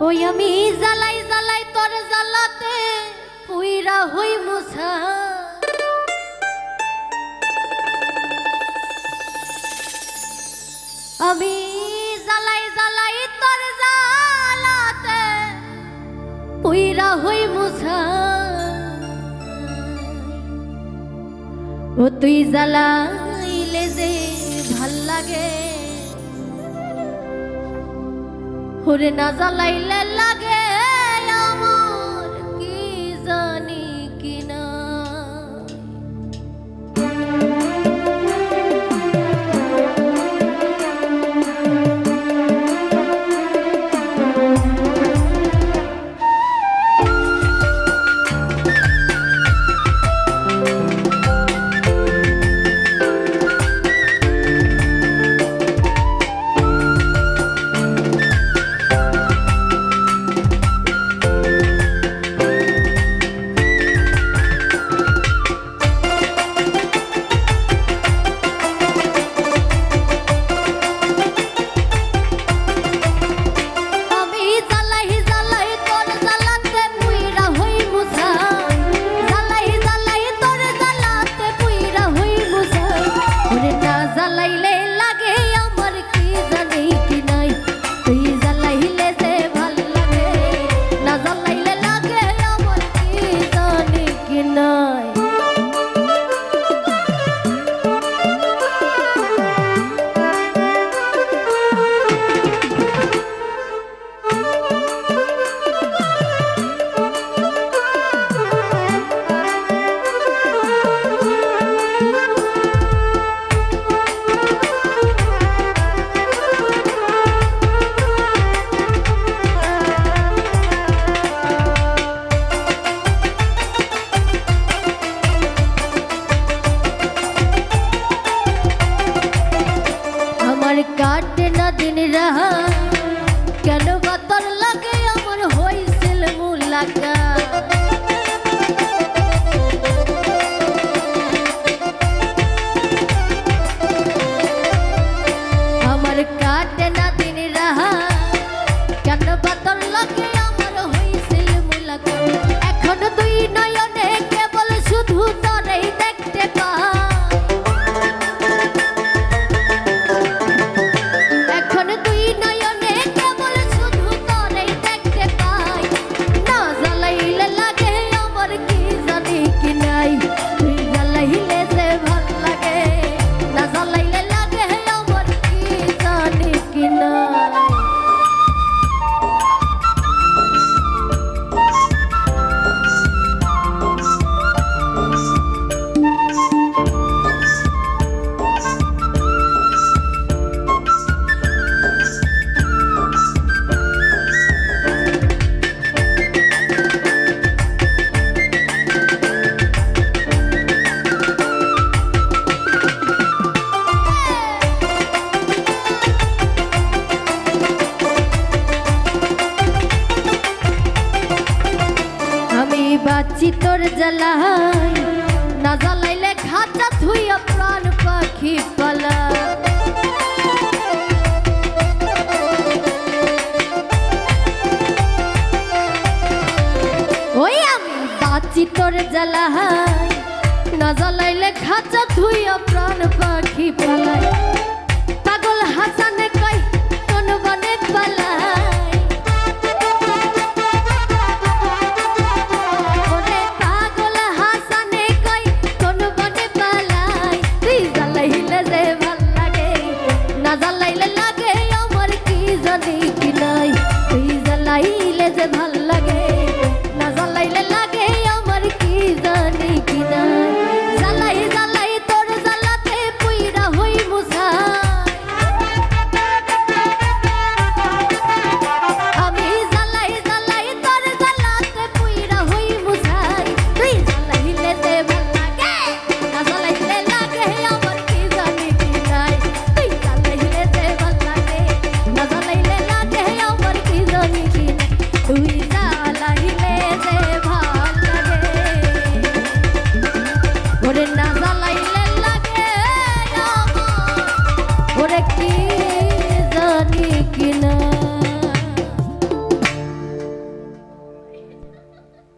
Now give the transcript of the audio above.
ওই আমি জ্বালাই জ্বালাই তোর জ্বালাতে পুইরা হই মুছা আমি জ্বালাই জ্বালাই তোর জ্বালাতে পুইরা হই মুছা ও তুই জ্বালাইলে যে ভাল লাগে ওরে না জ্বালাইলে লাগে আমার কি জানি কিনা काटे ना दिन रहा केन बतर लगे अमर होइसिल मुलाकात अमर काटे ना दिन रहा केन बतर लगे अमर होइसिल मुलाकात एखन दुई नयने केवल शुधु तोरेई देखते पाई बाची तोर जलाई ना जलाइले खाचा थुइया प्राण पाखी पला ओई आमी बाची तोर जलाई ना जलाइले खाचा थुइया प्राण पाखी पला पागल हासाने कई कोन बने पला ওরে না জ্বালাইলে লাগে আমার ওরে কি